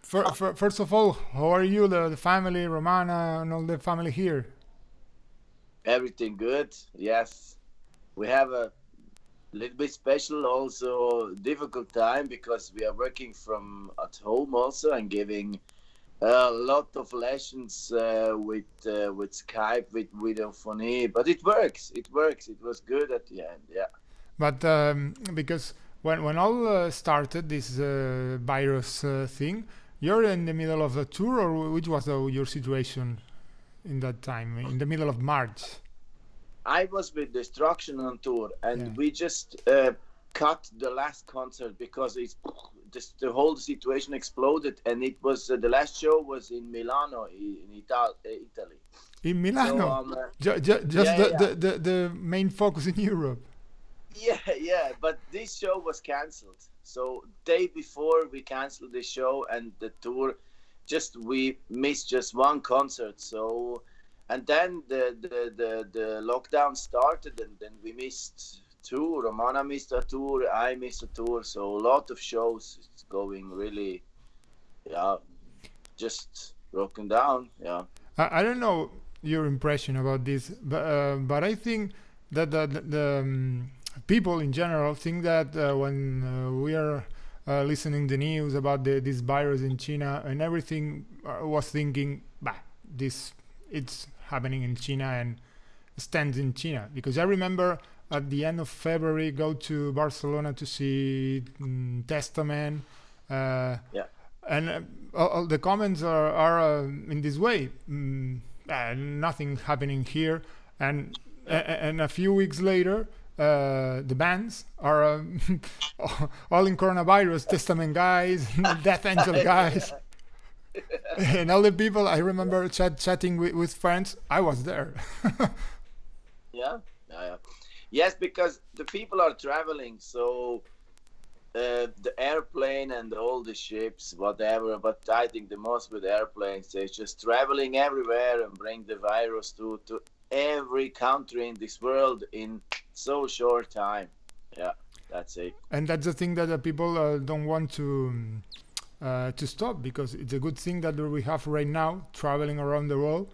First of all, how are you, the family, Romana, and all the family here? Everything good? Yes. We have a little bit special, also difficult time because we are working from at home also and giving a lot of lessons with Skype, with videophony. But it works. It works. It was good at the end. Yeah. But because when all started this virus thing, you're in the middle of a tour, or which was your situation in that time, in the middle of March? I was with Destruction on tour, and Yeah. we just cut the last concert because it's just the whole situation exploded, and it was the last show was in Milano, in Italy. In So Milano, just yeah, yeah, the main focus in Europe. yeah, yeah. But this show was cancelled. So day before we canceled the show and the tour, just we missed just one concert. So and then the lockdown started, and then we missed two. Romana missed a tour, I missed a tour. So a lot of shows. It's going really, yeah, just broken down. Yeah. I don't know your impression about this, but I think that the people in general think that when we are listening the news about this virus in China and everything, was thinking, bah, this it's happening in China and stands in China. Because I remember at the end of February go to Barcelona to see Testament. Yeah. And all the comments are in this way, nothing happening here, and and a few weeks later the bands are all in coronavirus, Testament guys, Death Angel guys. And all the people I remember chatting with friends, I was there. Yeah, yeah, yeah. Yes, because the people are traveling, so the airplane and all the ships, whatever. But I think the most with airplanes, they're just traveling everywhere and bring the virus to every country in this world in so short time. Yeah, that's it. And that's the thing that the people don't want to stop, because it's a good thing that we have right now traveling around the world.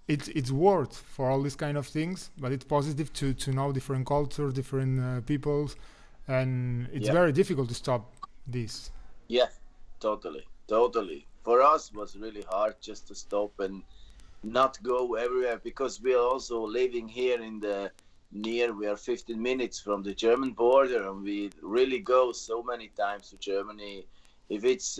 It's worth for all these kind of things, but it's positive to know different cultures, different peoples, and it's Yeah, very difficult to stop this. yeah, totally, totally. For us, was really hard just to stop and not go everywhere because we are also living here in the near. We are 15 minutes from the German border, and we really go so many times to Germany. If it's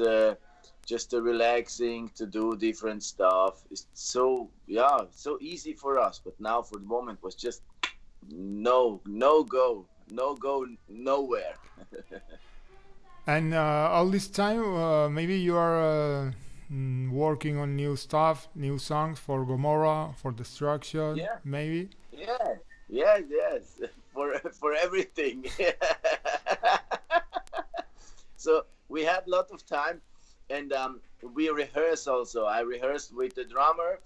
just a relaxing to do different stuff, it's so yeah, so easy for us. But now for the moment was just no go, no go nowhere. And all this time, maybe you are working on new stuff, new songs for Gomorra, for Destruction, Yeah, maybe. yeah, yes, yes, for everything. So we had a lot of time, and we rehearse also. I rehearsed with the drummer,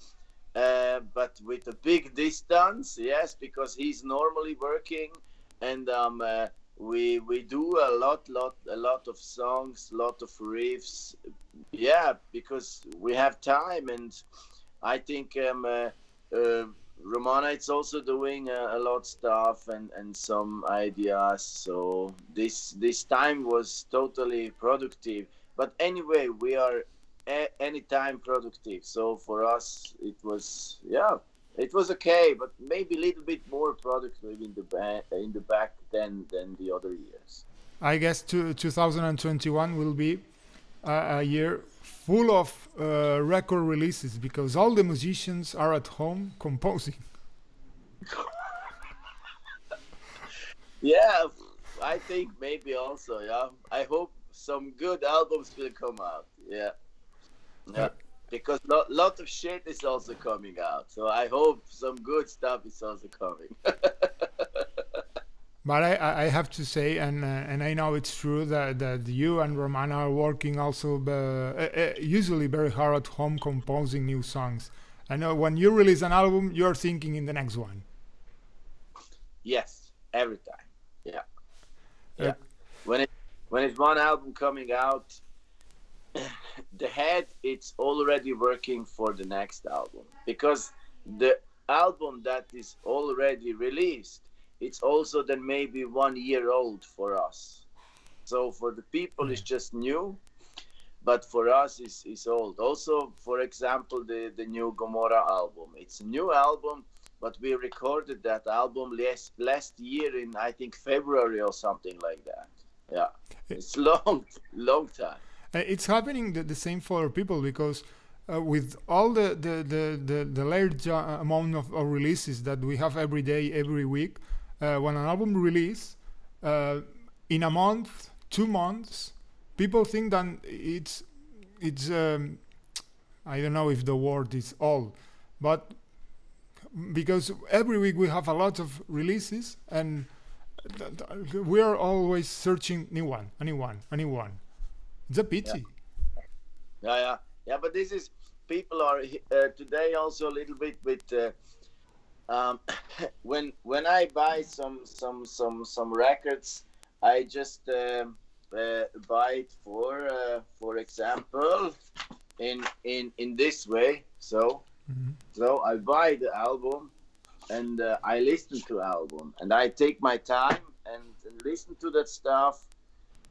but with a big distance, yes, because he's normally working, and we do a lot of songs, lot of riffs, yeah, because we have time, and I think Romana is also doing a lot stuff and some ideas. So this time was totally productive. But anyway, we are anytime productive. So for us, it was yeah, it was okay, but maybe a little bit more productive in the back than the other years. I guess 2021 will be a year full of record releases, because all the musicians are at home composing. Yeah, I think maybe also. Yeah, I hope some good albums will come out. Yeah, Uh, yeah, because lot of shit is also coming out. So I hope some good stuff is also coming. but I have to say, and I know it's true that you and Romana are working also usually very hard at home composing new songs. I know when you release an album, you're thinking in the next one. Yes, every time. Yeah, Uh, yeah. When it when it's one album coming out, the head, it's already working for the next album, because the album that is already released, it's also then maybe 1 year old for us. So for the people it's just new, but for us it's old. Also, for example, the new Gomorra album, it's a new album, but we recorded that album last year in, I think, February or something like that. Yeah, it's long time. It's happening the same for people, because with all the large amount of releases that we have every day, every week, when an album release, in a month, 2 months, people think that it's I don't know if the word is old, but because every week we have a lot of releases, and we are always searching new one, a new one, a new one. It's a pity. Yeah. But this is, people are today also a little bit with when I buy some records, I just buy it for example in this way. So I buy the album, and I listen to album, and I take my time and listen to that stuff,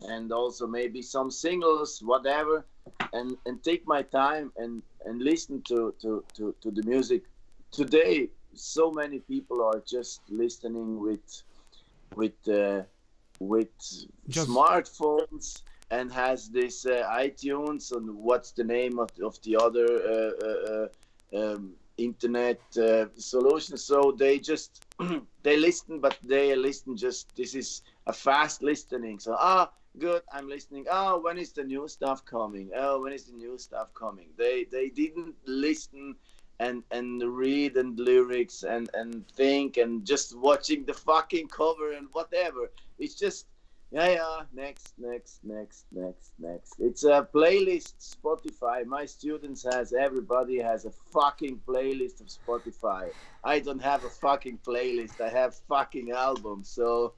and also maybe some singles, whatever, and take my time and listen to the music. Today, so many people are just listening with Just smartphones, and has this iTunes, and what's the name of the other internet solution. So they just they listen, but they listen just, this is a fast listening. So good, I'm listening. When is the new stuff coming? When is the new stuff coming? They didn't listen and read and lyrics and think, and just watching the fucking cover and whatever. It's just next. It's a playlist, Spotify. My students everybody has a fucking playlist of Spotify. I don't have a fucking playlist. I have fucking albums. So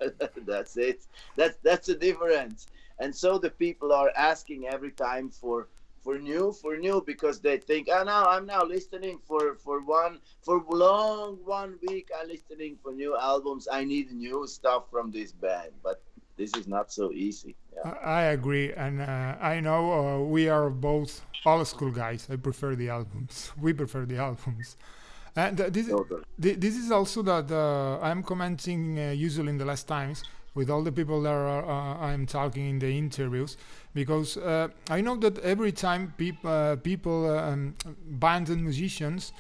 that's it. That's the difference. And so the people are asking every time for new, because they think, no, I'm now listening for long 1 week. I'm listening for new albums. I need new stuff from this band, but this is not so easy. Yeah. I agree, and I know we are both old school guys. I prefer the albums. We prefer the albums, and this is also that I'm commenting usually in the last times with all the people that I'm talking in the interviews, because I know that every time people bands and musicians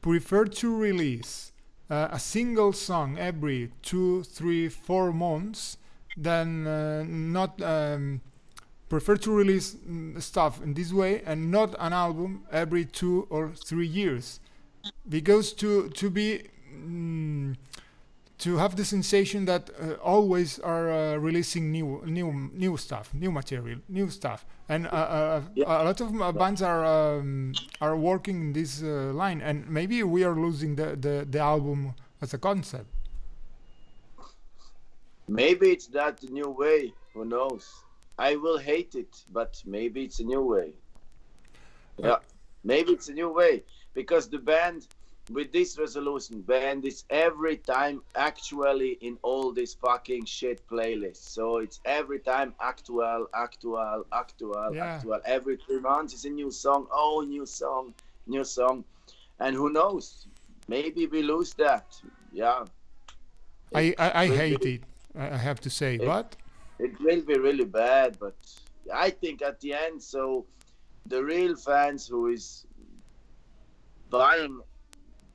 prefer to release a single song every 2, 3, 4 months than not prefer to release stuff in this way, and not an album every 2 or 3 years, because to have the sensation that always are releasing new stuff, new material, new stuff, and a lot of bands are working in this line, and maybe we are losing the album as a concept. Maybe it's that new way. Who knows? I will hate it, but maybe it's a new way. Yeah, maybe it's a new way, because the band, with this resolution, band is every time actually in all this fucking shit playlists. So it's every time actual. Every 3 months is a new song. Oh, new song. And who knows? Maybe we lose that. Yeah. I hate it, I have to say, but it will be really bad. But I think at the end, so the real fans who is buying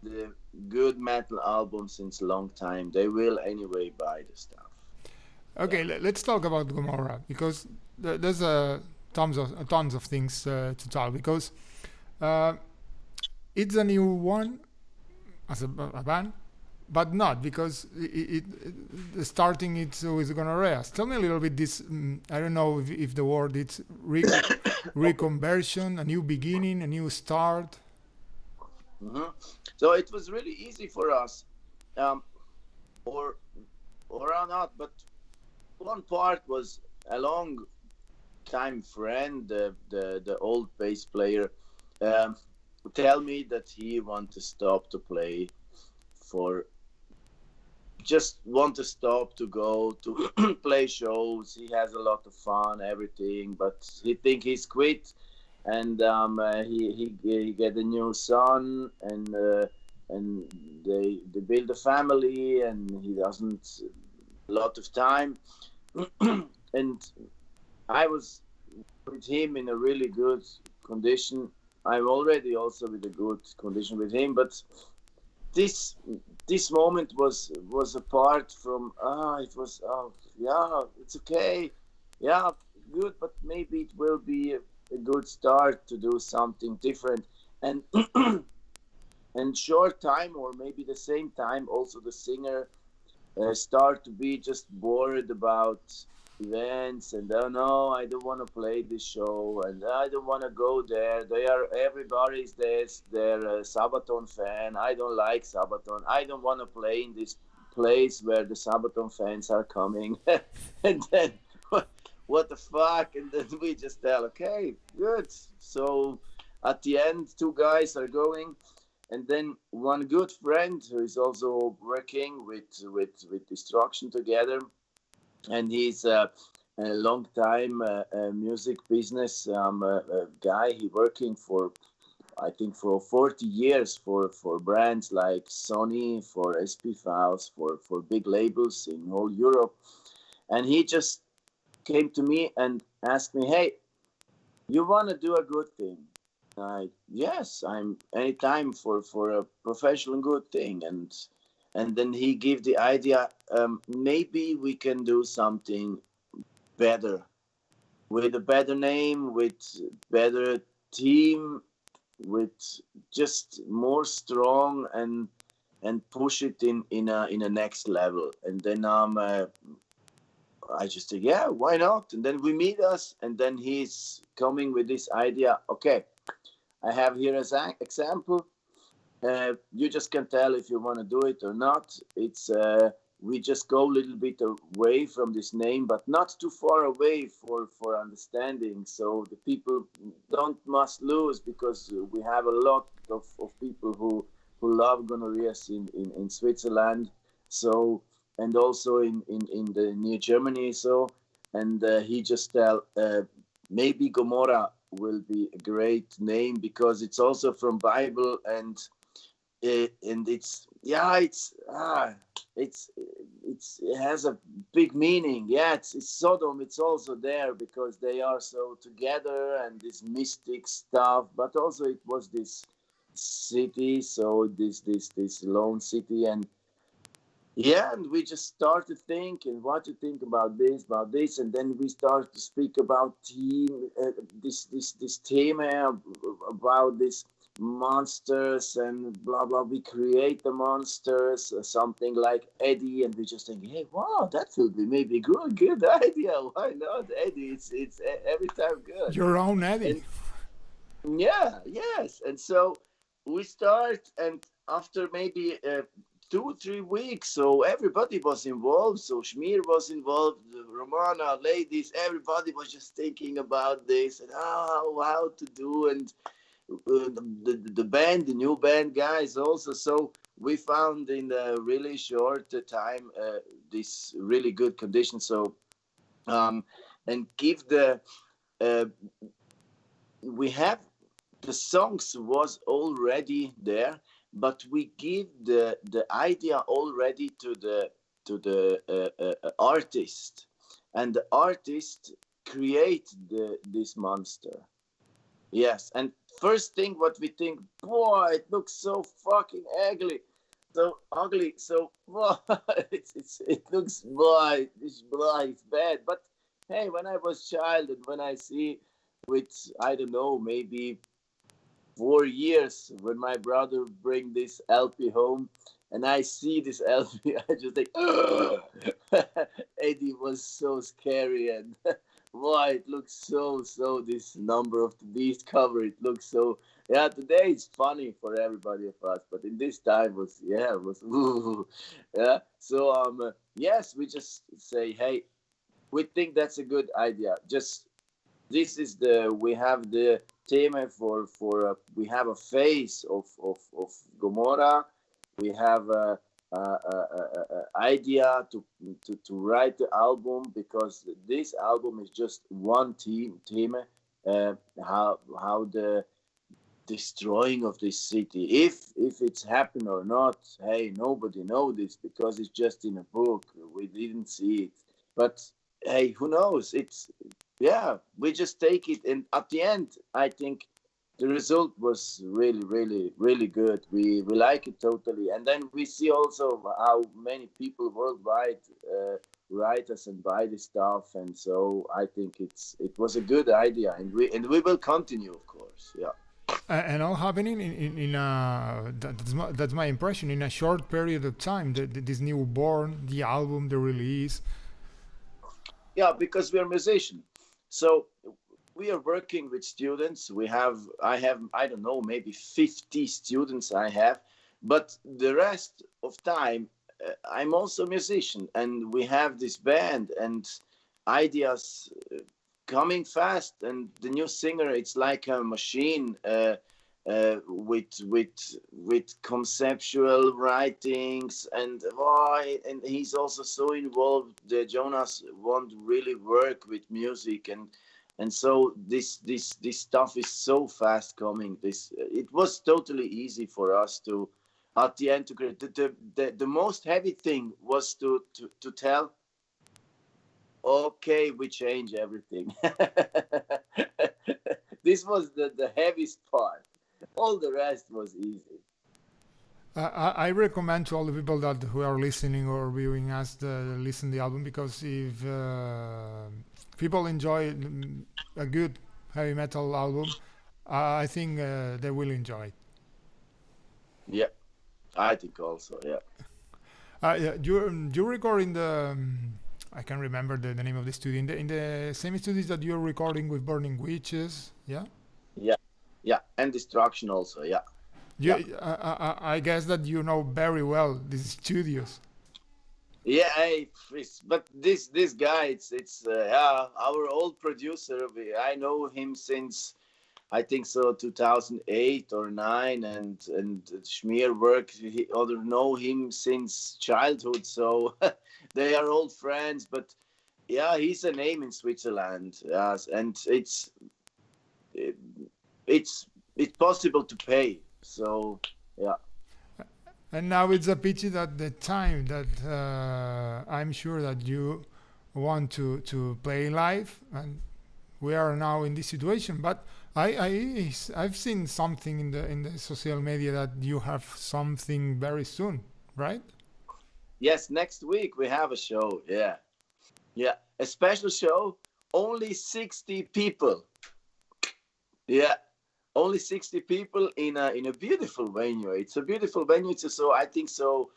the good metal album since a long time, they will anyway buy the stuff. Okay, let's talk about Gomorra, because there's tons of things to talk, because it's a new one as a band, but not because the starting it's with Gomorra. Tell me a little bit this. I don't know if the word it's reconversion, a new beginning, a new start. Mm-hmm. So it was really easy for us, or not. But one part was a long time friend, the old bass player, um, tell me that he want to stop to play for just want to stop to go to play shows. He has a lot of fun, everything, but he think he's quit, and he get a new son, and they build a family, and he doesn't a lot of time, and I was with him in a really good condition. I'm already also with a good condition with him, but this this moment was apart from it was yeah, it's okay, yeah, good, but maybe it will be a good start to do something different, and and short time or maybe the same time also the singer start to be just bored about events, and oh no, I don't want to play this show, and I don't want to go there. They are everybody's this. They're a Sabaton fan. I don't like Sabaton. I don't want to play in this place where the Sabaton fans are coming. And then what the fuck? And then we just tell, okay, good. So at the end, two guys are going, and then one good friend who is also working with Destruction together, and he's a long time music business guy. He working for I think for 40 years for brands like Sony, for SP Files, for big labels in whole Europe, and he just came to me and asked me, hey, you want to do a good thing? Yes, I'm anytime for a professional good thing, and then he gave the idea, maybe we can do something better, with a better name, with better team, with just more strong, and push it in a next level. And then I just said, yeah, why not? And then we meet us, and then he's coming with this idea. Okay, I have here as an example. You just can tell if you want to do it or not. It's we just go a little bit away from this name, but not too far away for understanding. So the people don't must lose, because we have a lot of people who love gonorrheas in Switzerland. So, and also in the near Germany. So, and he just tell maybe Gomorra will be a great name, because it's also from Bible, and it's it has a big meaning. Yeah, it's Sodom. It's also there because they are so together, and this mystic stuff. But also it was this city, so this lone city, and yeah, and we just started thinking what to think about this, and then we started to speak about this theme about this monsters and blah blah. We create the monsters, something like Eddie, and we just think, hey, wow, that would be maybe good idea. Why not Eddie? It's every time good. Your own Eddie. And yeah, yes, and so we start, and after maybe 2-3 weeks, so everybody was involved. So Schmier was involved, Romana, ladies, everybody was just thinking about this and how to do, and the band, the new band guys also. So we found in a really short time this really good condition. So and give the we have the songs was already there, but we give the idea already to the artist, and the artist create this monster. Yes, and first thing what we think, boy, it looks so fucking ugly, so boy, it looks, boy, it's bad. But hey, when I was child, and when I see with, I don't know, maybe 4 years, when my brother bring this LP home, and I see this LP, I just think, Eddie was so scary, and why it looks so this Number of the Beast cover, it looks so, yeah, today it's funny for everybody of us, but in this time was ooh, yeah. So yes, we just say, hey, we think that's a good idea. Just This is we have the theme we have a phase of Gomorra. We have a idea to write the album, because this album is just one theme, how the destroying of this city, if it's happened or not, hey, nobody know this, because it's just in a book, we didn't see it. But hey, who knows? It's, yeah, we just take it, and at the end I think the result was really, really, really good. We like it totally, and then we see also how many people worldwide write us and buy the stuff, and so I think it was a good idea, and we will continue, of course. Yeah. And all happening in a that's my impression, in a short period of time. This newborn, the album, the release. Yeah, because we are musicians, so we are working with students. I have, I don't know, maybe 50 students I have, but the rest of time I'm also a musician, and we have this band and ideas coming fast, and the new singer, it's like a machine with conceptual writings, and and he's also so involved. Jonas won't really work with music, and so this stuff is so fast coming. It was totally easy for us to, at the end, to create. The most heavy thing was to tell, okay, we change everything. This was the heaviest part. All the rest was easy. I recommend to all the people that who are listening or viewing us to listen the album, because if people enjoy a good heavy metal album, I think they will enjoy it. Yeah, I think also. Yeah. Yeah, you record in the I can't remember the name of the studio, in the same studios that you're recording with Burning Witches, yeah? Yeah, and Destruction also. Yeah. Yeah. I guess that you know very well these studios. Yeah, but this guy, it's yeah, our old producer. I know him since, I think so, 2008 or 9, and Schmier work. Other know him since childhood, so they are old friends. But yeah, he's a name in Switzerland. Yes, and it's possible to pay. So yeah. And now it's a pity that the time that I'm sure that you want to play live, and we are now in this situation. But I've seen something in the social media that you have something very soon, right? Yes, next week we have a show. Yeah, a special show. Only 60 people. Yeah, only 60 people in a beautiful venue. It's a beautiful venue. I think so,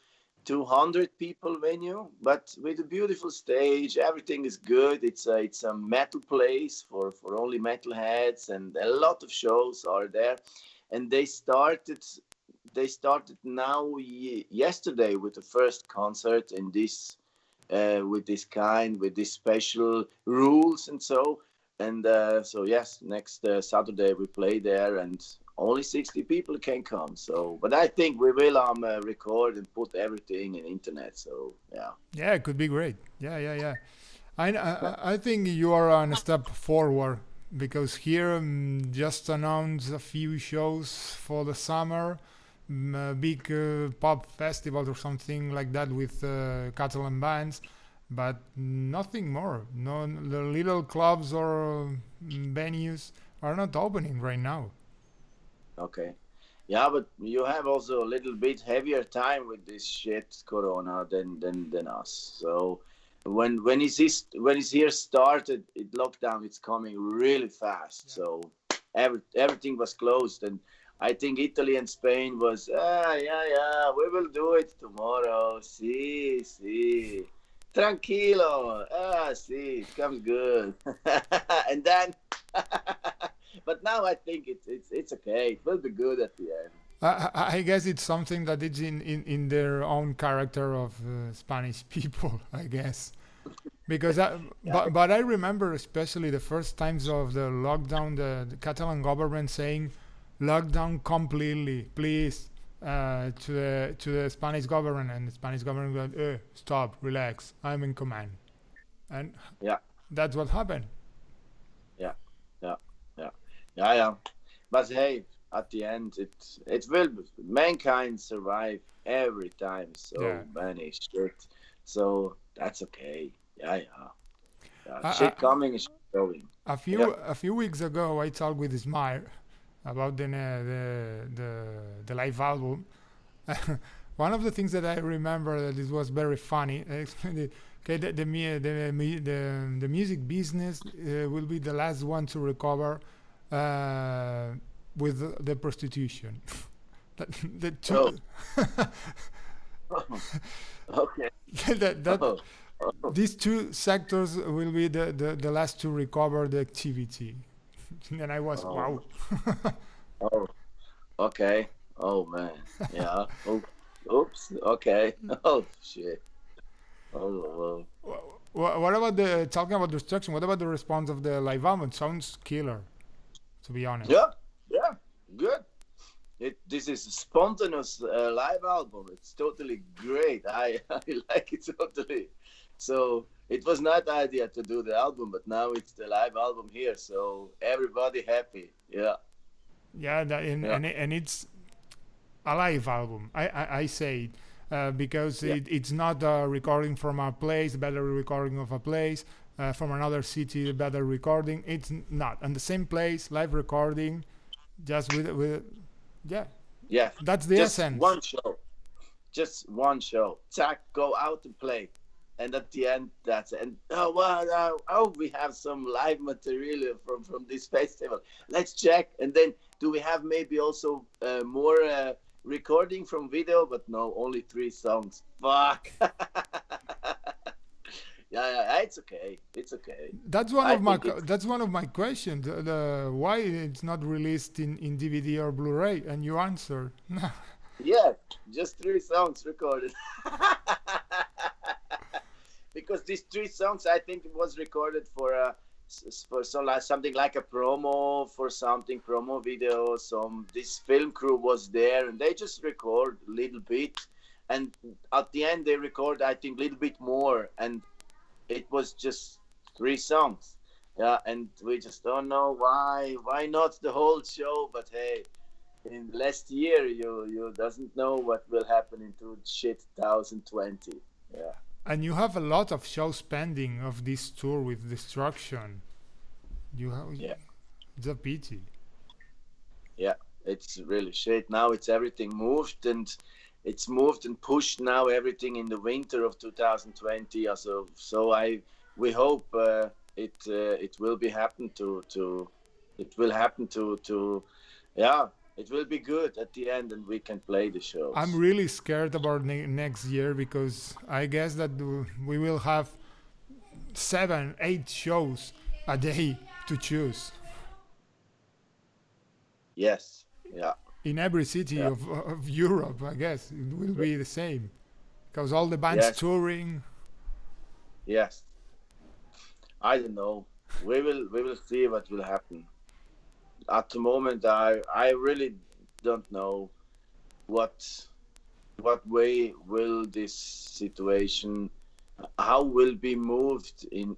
200 people venue, but with a beautiful stage. Everything is good. It's a metal place for only metalheads, and a lot of shows are there. And they started now yesterday with the first concert in this with this special rules, and so. And so yes, next Saturday we play there, and only 60 people can come. So, but I think we will record and put everything in internet. So yeah. Yeah, it could be great. Yeah. I think you are on a step forward, because here just announced a few shows for the summer, big pop festival or something like that with Catalan bands. But nothing more. No, the little clubs or venues are not opening right now. Okay. Yeah, but you have also a little bit heavier time with this shit Corona than us. So when it's here started, lockdown, it's coming really fast. Yeah. So everything was closed, and I think Italy and Spain was yeah, we will do it tomorrow. See. Tranquilo. See, it comes good. And then, but now I think it's okay. It will be good at the end. I guess it's something that is in their own character of Spanish people, I guess. Because but I remember especially the first times of the lockdown, the Catalan government saying lockdown completely, please, to the Spanish government, and the Spanish government goes, stop, relax, I'm in command, and yeah, that's what happened. yeah, yeah, yeah, yeah, yeah. But hey, at the end, it will mankind survive every time. So Yeah. many shit. So that's okay. Yeah, yeah. I, Shit I, coming is shit going. Yeah. a few weeks ago, I talked with Smile about the live album. One of the things that I remember that it was very funny. I explained it. Okay, the music business will be the last one to recover with the prostitution. The two, Okay. that Oh, these two sectors will be the last to recover the activity. And I was oh, wow. oh, okay. Oh man. Yeah. Oh, oops. Okay. Oh shit. Oh, What about the talking about destruction? What about the response of the live album? It sounds killer, to be honest. yeah. Yeah. Good. This is a spontaneous live album. It's totally great. I like it totally. So it was not the idea to do the album, but now it's the live album here. So everybody happy. Yeah. Yeah, Yeah. and it's a live album. I say it because Yeah. it's not a recording from a place, a better recording of a place, from another city, a better recording. It's not. On the same place, live recording, just with yeah, Yeah. that's the Just essence. one show. Just one show. Zack, go out and play. And at the end, that's it. And oh, wow, we have some live material from this festival. Let's check. And then, do we have maybe also more recording from video? But no, only 3 songs. Fuck. Yeah, it's okay. It's okay. That's one I of my think it's that's one of my questions. Why it's not released in DVD or Blu-ray? And you answer. yeah, just 3 songs recorded. Because these 3 songs, I think it was recorded for something like a promo for something promo video. This film crew was there and they just record a little bit, and at the end they record I think a little bit more, and it was just 3 songs. Yeah, and we just don't know why not the whole show. But hey, in last year you doesn't know what will happen into shit 2020. Yeah. And you have a lot of shows pending of this tour with Destruction. You have Yeah. it's a pity. Yeah, it's really shit. Now it's everything moved, and it's moved and pushed now everything in the winter of 2020. So we hope it will be happen to it will happen to yeah, it will be good at the end and we can play the shows. I'm really scared about next year because I guess that we will have 7, 8 shows a day to choose Yes. Yeah. in every city Yeah. of Europe. I guess it will be the same because all the bands Yes. touring. Yes. I don't know. We will see what will happen. At the moment, I really don't know what way will this situation, how will be moved in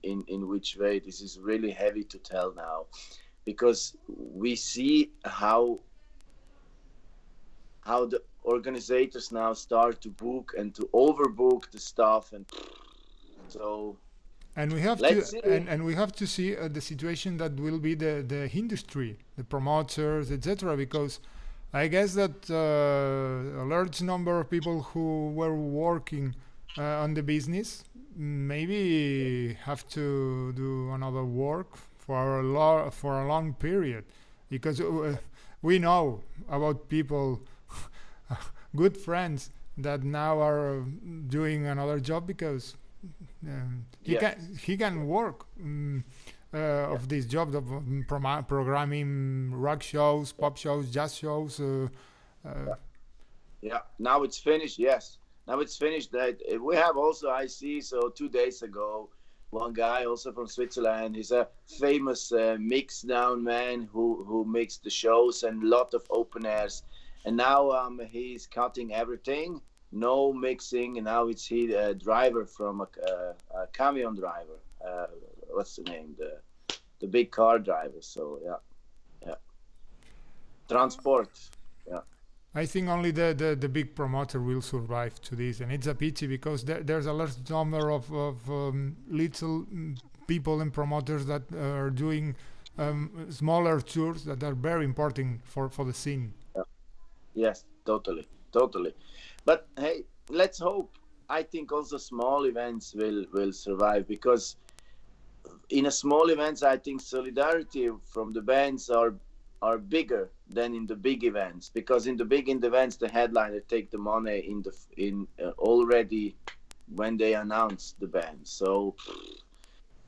which way. This is really heavy to tell now, because we see how the organizers now start to book and to overbook the stuff, and so And we have let's to see. and we have to see the situation that will be the industry, the promoters, etc. Because I guess that a large number of people who were working on the business maybe have to do another work for a long period, because we know about people, good friends that now are doing another job because Yes. he can work of this job of programming rock shows, pop shows, jazz shows. Yeah, now it's finished. Yes, now it's finished. That we have also, I see. So 2 days ago, one guy also from Switzerland. He's a famous mix down man who makes the shows and lot of open airs. And now he's cutting everything, no mixing. And now it's he driver from a camion driver. What's the name? The big car driver. So yeah, transport. Yeah. I think only the big promoter will survive to this, and it's a pity because there's a large number of little people and promoters that are doing smaller tours that are very important for the scene. Yeah. Yes, totally. But hey, let's hope. I think also small events will survive, because in a small events, I think solidarity from the bands are bigger than in the big events, because in the big events the headliner take the money in already when they announce the band. So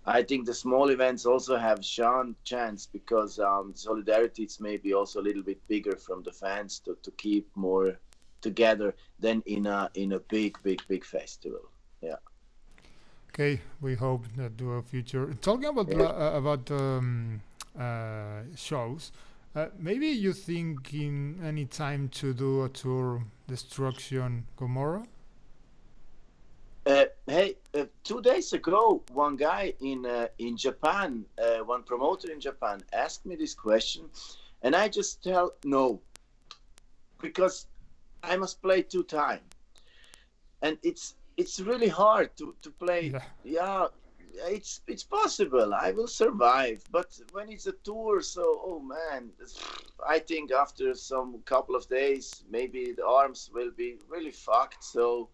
I think the small events also have chance, because solidarity is maybe also a little bit bigger from the fans to keep more together than in a big festival. Yeah. Okay, we hope that the future. Talking about shows, maybe you think in any time to do a tour, Destruction, Gomorra? Hey, 2 days ago, one guy in Japan, one promoter in Japan, asked me this question, and I just tell no, because I must play 2 times, and it's really hard to play. Yeah, it's possible. I will survive, but when it's a tour, so oh man, I think after some couple of days, maybe the arms will be really fucked. So,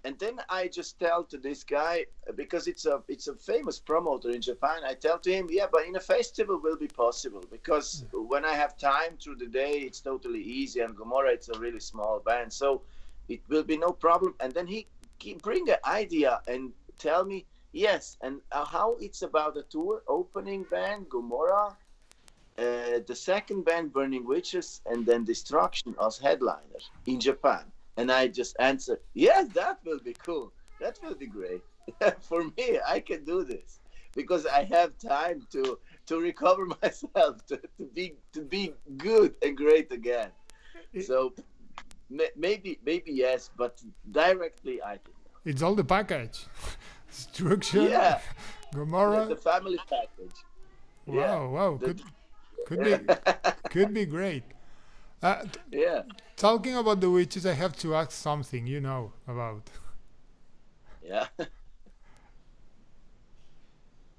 and then I just tell to this guy, because it's a famous promoter in Japan. I tell to him, yeah, but in a festival will be possible, because when I have time through the day, it's totally easy. And Gomorra, it's a really small band, so it will be no problem. And then he bring an idea and tell me, yes, and how it's about a tour, opening band, Gomorra, the second band, Burning Witches, and then Destruction as headliners in Japan. And I just answer, yes, that will be cool. That will be great. For me, I can do this, because I have time to recover myself, to be good and great again. So maybe yes, but directly I think no. It's all the package. Destruction, yeah. Gomorra, the family package. Wow, could be great. Yeah. Talking about the witches, I have to ask something you know about. Yeah.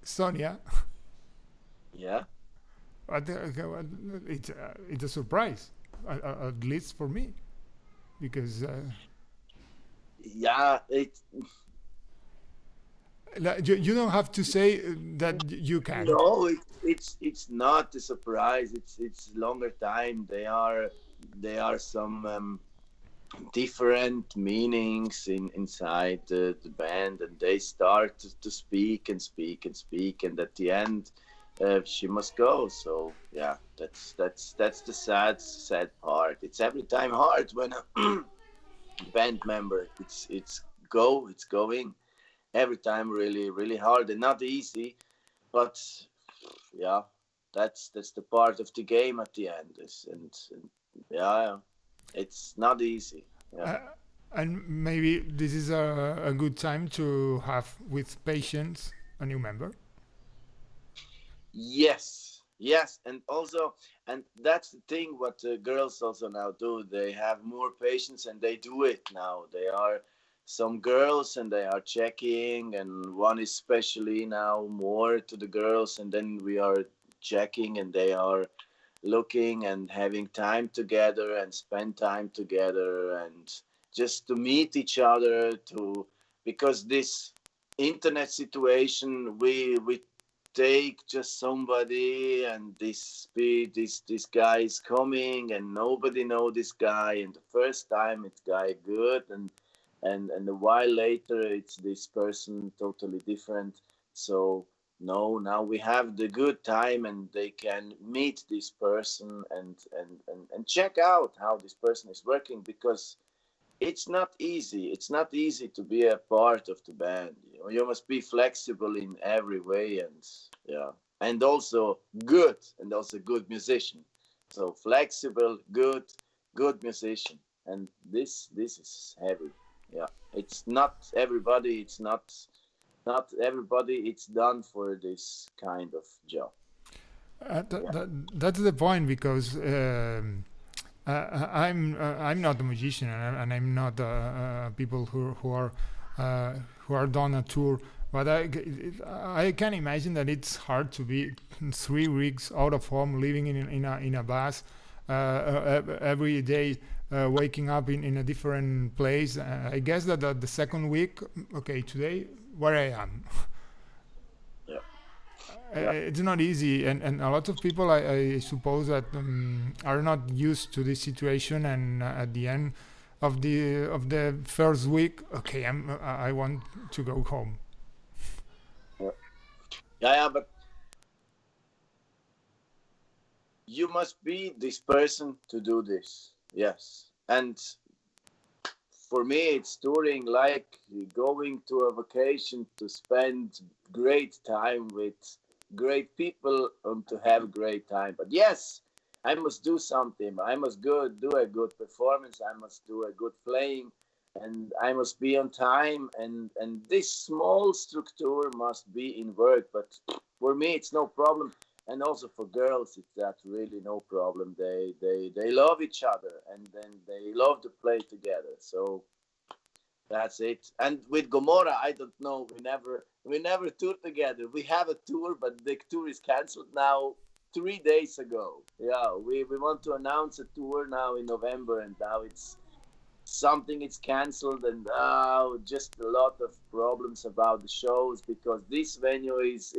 Sonia. Yeah. It's a surprise, at least for me, because yeah, you don't have to say that you can. No, it's not a surprise. It's longer time. They are some different meanings inside the band, and they start to speak, and and at the end she must go. So yeah, that's the sad part. It's every time hard when a band member it's going every time really hard and not easy, but yeah, that's the part of the game at the end. And yeah, it's not easy. Yeah. And maybe this is a good time to have with patience a new member. Yes, and that's the thing what the girls also now do. They have more patience, and they do it now. They are some girls, and they are checking, and one is especially now more to the girls, and then we are checking, and they are looking and having time together and spend time together, and just to meet each other, because this internet situation, we take just somebody, and this guy is coming, and nobody know this guy, and the first time it's guy good, and a while later it's this person totally different. So no, now we have the good time, and they can meet this person and check out how this person is working, because it's not easy. It's not easy to be a part of the band. You must be flexible in every way, and also good musician. So flexible, good musician, and this is heavy. Yeah, it's not everybody. It's not everybody. It's done for this kind of job. That's the point, because I'm not a musician, and I'm not people who are done a tour. But I can imagine that it's hard to be 3 weeks out of home, living in a bus every day, waking up in a different place. I guess that the second week, okay, today where I am. It's not easy, and a lot of people, I suppose, that are not used to this situation, and at the end of the first week, okay, I want to go home. Yeah, but you must be this person to do this. Yes, and for me, it's touring like going to a vacation to spend great time with great people and to have a great time. But yes, I must do something. I must do a good performance. I must do a good playing, and I must be on time. And this small structure must be in work. But for me, it's no problem. And also for girls, it's that really no problem. They love each other, and then they love to play together. So that's it. And with Gomorra, I don't know. We never toured together. We have a tour, but the tour is cancelled now 3 days ago. Yeah, we want to announce a tour now in November, and now it's cancelled, and just a lot of problems about the shows, because this venue is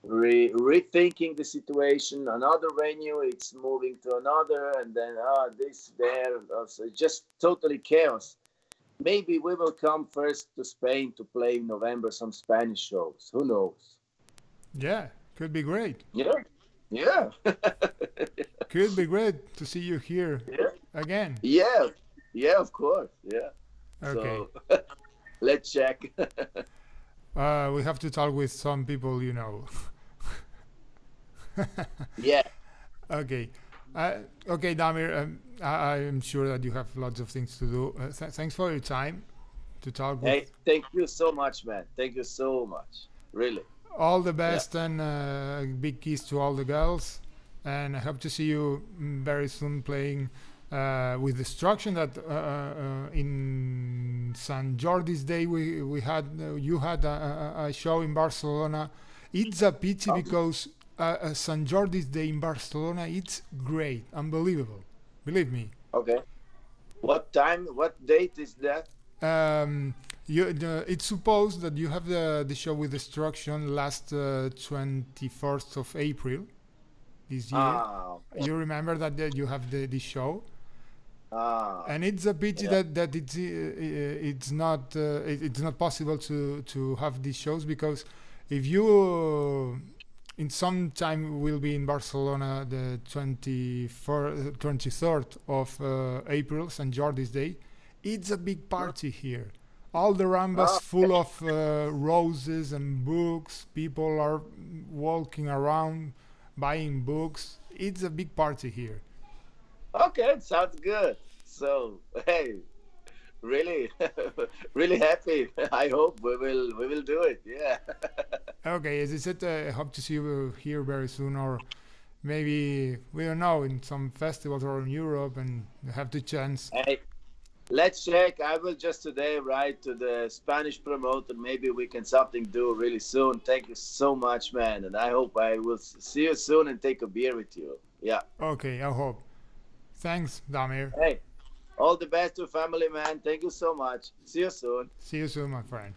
rethinking the situation. Another venue, it's moving to another, and then this there. So it's just totally chaos. Maybe we will come first to Spain to play in November some Spanish shows. Who knows? Yeah, could be great. Yeah. Could be great to see you here again. Yeah, of course. Yeah. Okay. So let's check. We have to talk with some people, Yeah. Okay. Okay, Damir, I'm sure that you have lots of things to do. Thanks for your time to talk with. Hey, thank you so much, man. Thank you so much. Really. All the best, and big kiss to all the girls. And I hope to see you very soon playing with Destruction. That in St. Jordi's Day we had you had a show in Barcelona. It's a pity because St. Jordi's Day in Barcelona, it's great, unbelievable. Believe me. Okay. What time? What date is that? It's supposed that you have the show with Destruction last 21st of April this year. Okay. You remember that you have the show? And it's a pity that it's not possible to have these shows, because if you in some time will be in Barcelona the 23rd of April, St. Jordi's Day. It's a big party here. All the rambas full of roses and books. People are walking around buying books. It's a big party here. Okay, sounds good. So, hey, really, really happy. I hope we will do it. Yeah. Okay, as I said, I hope to see you here very soon, or maybe, we don't know, in some festivals or in Europe, and have the chance. Hey, let's check. I will just today write to the Spanish promoter. Maybe we can something do really soon. Thank you so much, man. And I hope I will see you soon and take a beer with you. Yeah. Okay, I hope. Thanks, Damir. Hey, all the best to family, man. Thank you so much. See you soon. See you soon, my friend.